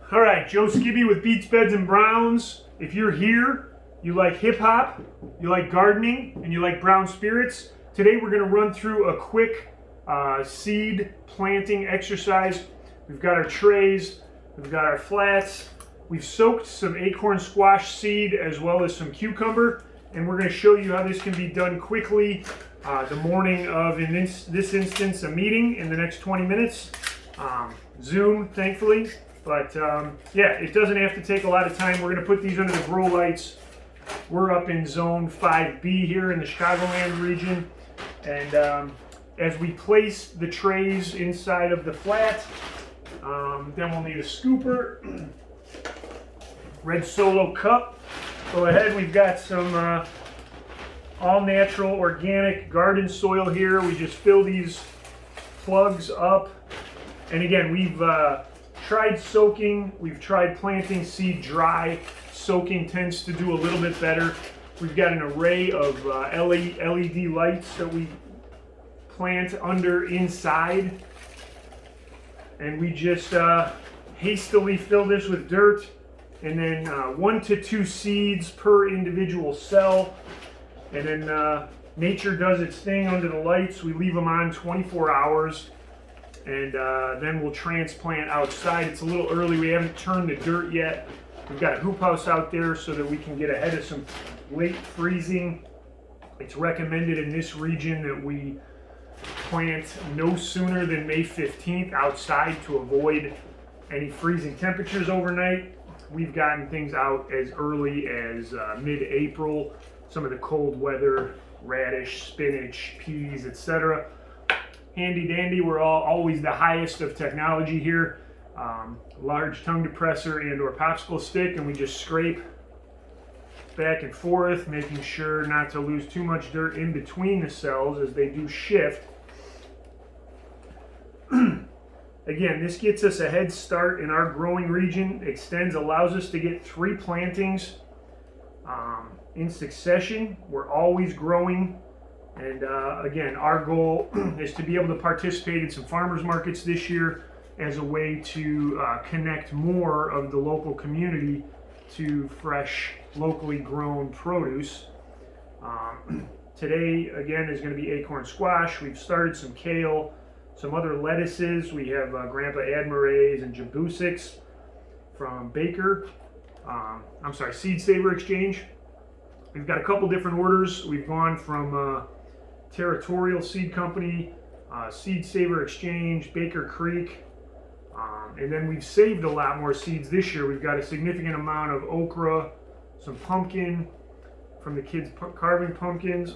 All right, Joe Skibby with Beets, Beds, and Browns. If you're here, you like hip hop, you like gardening, and you like brown spirits, today we're going to run through a quick seed planting exercise. We've got our trays, we've got our flats, we've soaked some acorn squash seed as well as some cucumber, and we're going to show you how this can be done quickly the morning of, in this instance, a meeting in the next 20 minutes. Zoom, thankfully. But yeah, it doesn't have to take a lot of time. We're going to put these under the grow lights. We're up in zone 5B here in the Chicagoland region. And as we place the trays inside of the flat, then we'll need a scooper, red Solo cup. Go ahead, we've got some all natural organic garden soil here. We just fill these plugs up. And again, we've tried soaking, we've tried planting seed dry. Soaking tends to do a little bit better. We've got an array of LED lights that we plant inside. And we just hastily fill this with dirt, and then 1 to 2 seeds per individual cell. And then nature does its thing under the lights. We leave them on 24 hours. And then we'll transplant outside. It's a little early, we haven't turned the dirt yet. We've got a hoop house out there so that we can get ahead of some late freezing. It's recommended in this region that we plant no sooner than May 15th outside to avoid any freezing temperatures overnight. We've gotten things out as early as mid-April. Some of the cold weather, radish, spinach, peas, etc. Handy dandy, we're always the highest of technology here. Large tongue depressor and or popsicle stick, and we just scrape back and forth, making sure not to lose too much dirt in between the cells as they do shift. Again, this gets us a head start in our growing region. Allows us to get 3 plantings in succession. We're always growing. And again, our goal is to be able to participate in some farmers markets this year as a way to connect more of the local community to fresh, locally grown produce. Today, again, is going to be acorn squash. We've started some kale, some other lettuces. We have Grandpa Admirays and Jabusics from Baker. Seed Saver Exchange. We've got a couple different orders. We've gone from Territorial Seed Company, Seed Saver Exchange, Baker Creek, and then we've saved a lot more seeds this year. We've got a significant amount of okra, some pumpkin from the kids carving pumpkins,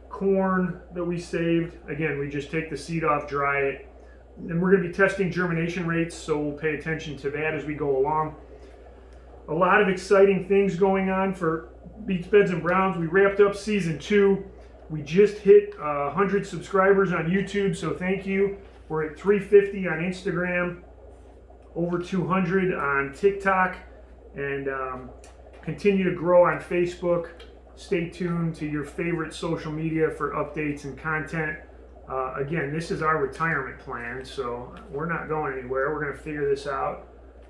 corn that we saved. Again, we just take the seed off, dry it, and we're going to be testing germination rates, so we'll pay attention to that as we go along. A lot of exciting things going on for Beets, Beds, and Browns. We wrapped up season 2. We just hit 100 subscribers on YouTube, so thank you. We're at 350 on Instagram, over 200 on TikTok, and continue to grow on Facebook. Stay tuned to your favorite social media for updates and content. Again, this is our retirement plan, so we're not going anywhere. We're going to figure this out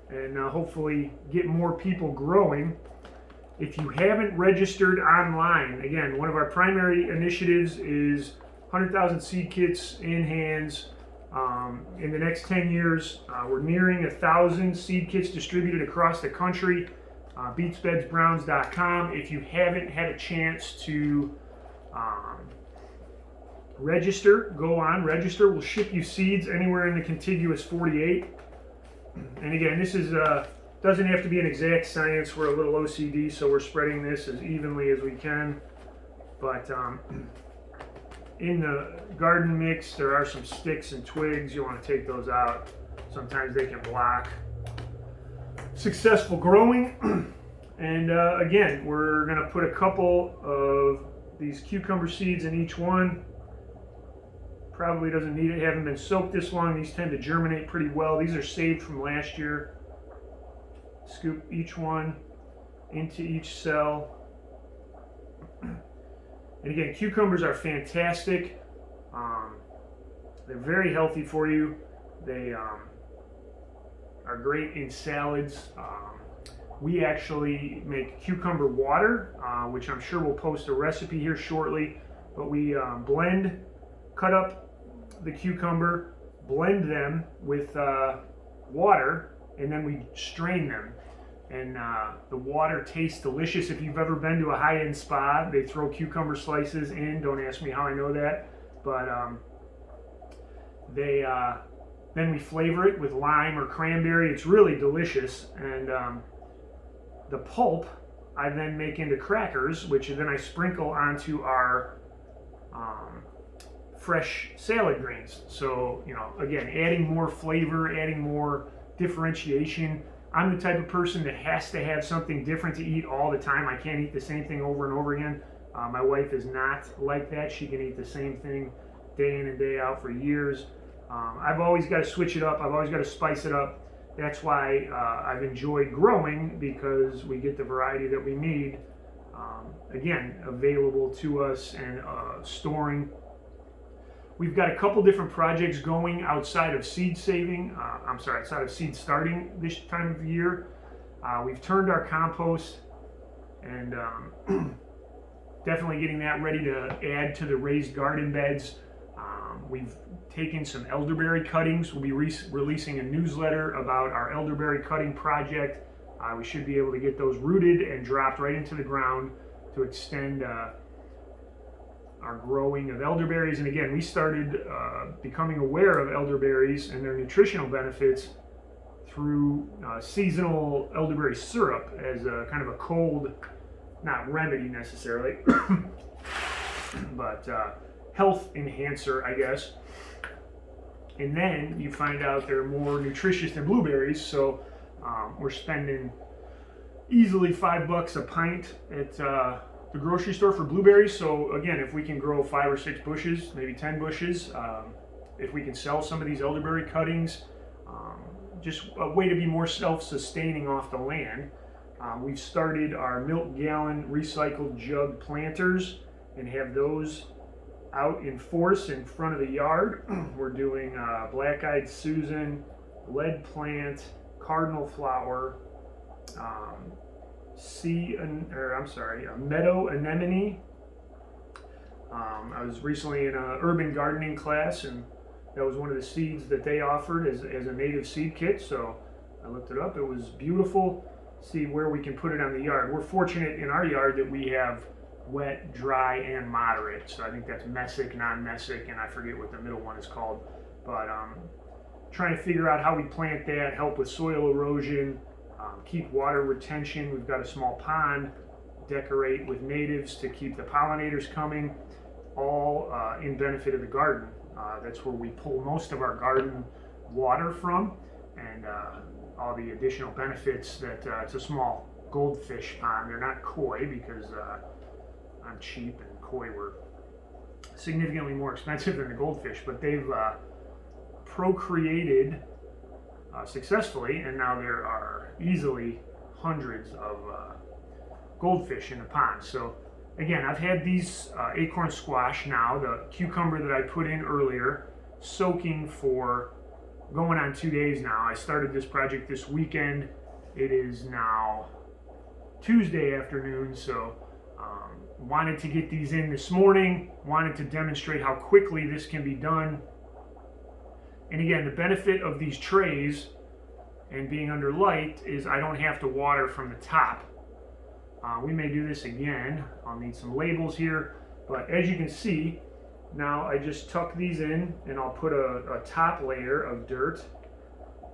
and hopefully get more people growing. If you haven't registered online, again, one of our primary initiatives is 100,000 seed kits in hands. In the next 10 years, we're nearing 1,000 seed kits distributed across the country. BeetsBedsBrowns.com. If you haven't had a chance to register, go on, register. We'll ship you seeds anywhere in the contiguous 48. And again, this is doesn't have to be an exact science. We're a little OCD, so we're spreading this as evenly as we can. But in the garden mix, there are some sticks and twigs. You want to take those out. Sometimes they can block successful growing. And again, we're going to put a couple of these cucumber seeds in each one. Probably doesn't need it. Haven't been soaked this long. These tend to germinate pretty well. These are saved from last year. Scoop each one into each cell. And again, cucumbers are fantastic. They're very healthy for you. They are great in salads. We actually make cucumber water, which I'm sure we'll post a recipe here shortly. But we cut up the cucumber, blend them with water, and then we strain them. And the water tastes delicious. If you've ever been to a high-end spa, they throw cucumber slices in. Don't ask me how I know that. But then we flavor it with lime or cranberry. It's really delicious. And the pulp I then make into crackers, which then I sprinkle onto our fresh salad greens. So, again, adding more flavor, adding more differentiation. I'm the type of person that has to have something different to eat all the time. I can't eat the same thing over and over again. My wife is not like that. She can eat the same thing day in and day out for years. I've always got to switch it up. I've always got to spice it up. That's why I've enjoyed growing, because we get the variety that we need, again, available to us, and storing. We've got a couple different projects going outside of seed saving. Outside of seed starting this time of year. We've turned our compost, and definitely getting that ready to add to the raised garden beds. We've taken some elderberry cuttings. We'll be releasing a newsletter about our elderberry cutting project. We should be able to get those rooted and dropped right into the ground to extend our growing of elderberries. And again, we started becoming aware of elderberries and their nutritional benefits through seasonal elderberry syrup as a kind of a cold, not remedy necessarily, but health enhancer, I guess. And then you find out they're more nutritious than blueberries, so we're spending easily $5 a pint at the grocery store for blueberries. So again, if we can grow 5 or 6 bushes, maybe 10 bushes, if we can sell some of these elderberry cuttings, just a way to be more self-sustaining off the land. We've started our milk gallon recycled jug planters and have those out in force in front of the yard. We're doing black-eyed Susan, lead plant, cardinal flower, meadow anemone. I was recently in an urban gardening class, and that was one of the seeds that they offered as a native seed kit. So I looked it up. It was beautiful. See where we can put it on the yard. We're fortunate in our yard that we have wet, dry, and moderate. So I think that's mesic, non-mesic, and I forget what the middle one is called. But trying to figure out how we plant that, help with soil erosion, keep water retention. We've got a small pond, decorate with natives to keep the pollinators coming, all in benefit of the garden. That's where we pull most of our garden water from, and all the additional benefits that it's a small goldfish pond. They're not koi because I'm cheap, and koi were significantly more expensive than the goldfish, but they've procreated successfully, and now there are easily hundreds of goldfish in the pond. So again, I've had these acorn squash now, the cucumber that I put in earlier, soaking for going on 2 days now. I started this project this weekend. It is now Tuesday afternoon, so wanted to get these in this morning, wanted to demonstrate how quickly this can be done. And again, the benefit of these trays and being under light is I don't have to water from the top. We may do this again. I'll need some labels here, but as you can see, now I just tuck these in, and I'll put a top layer of dirt.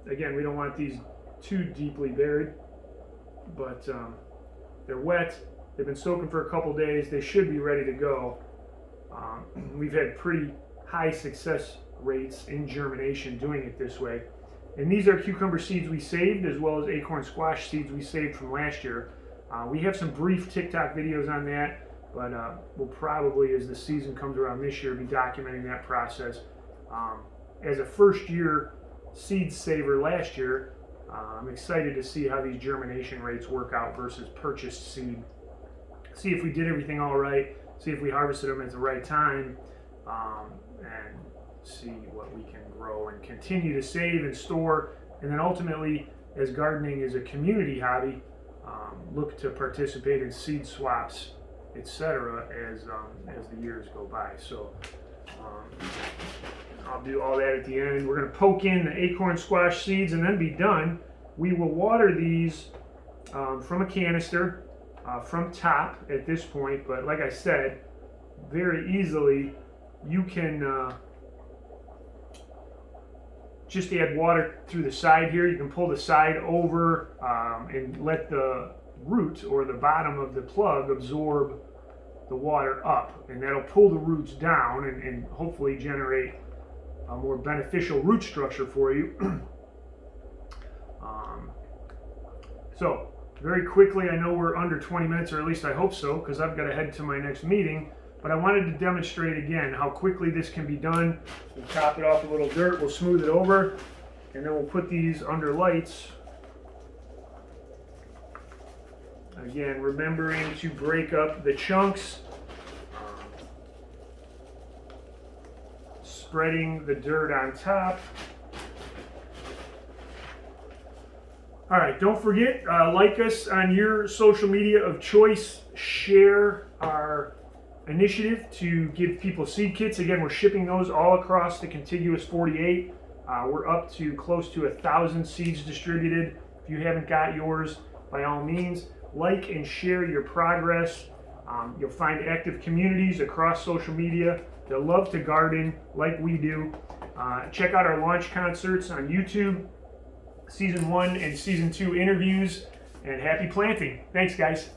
Again, we don't want these too deeply buried, but they're wet. They've been soaking for a couple days. They should be ready to go. We've had pretty high success rates in germination doing it this way. And these are cucumber seeds we saved, as well as acorn squash seeds we saved from last year. We have some brief TikTok videos on that, but we'll probably, as the season comes around this year, be documenting that process. As a first year seed saver last year, I'm excited to see how these germination rates work out versus purchased seed. See if we did everything all right, see if we harvested them at the right time, and see what we can grow and continue to save and store And then ultimately, as gardening is a community hobby, look to participate in seed swaps, etc. as the years go by. So I'll do all that at the end. We're going to poke in the acorn squash seeds and then be done. We will water these from a canister from top at this point, but like I said, very easily you can just add water through the side here. You can pull the side over and let the root or the bottom of the plug absorb the water up, and that'll pull the roots down and hopefully generate a more beneficial root structure for you. So very quickly, I know we're under 20 minutes, or at least I hope so, because I've got to head to my next meeting, but I wanted to demonstrate again how quickly this can be done. We'll top it off a little dirt, we'll smooth it over, and then we'll put these under lights. Again, remembering to break up the chunks, spreading the dirt on top. All right, don't forget, like us on your social media of choice, share our initiative to give people seed kits. Again, we're shipping those all across the contiguous 48. We're up to close to 1,000 seeds distributed. If you haven't got yours, by all means, like and share your progress. You'll find active communities across social media that love to garden like we do. Check out our launch concerts on YouTube, Season 1 and Season 2 interviews, and happy planting. Thanks, guys.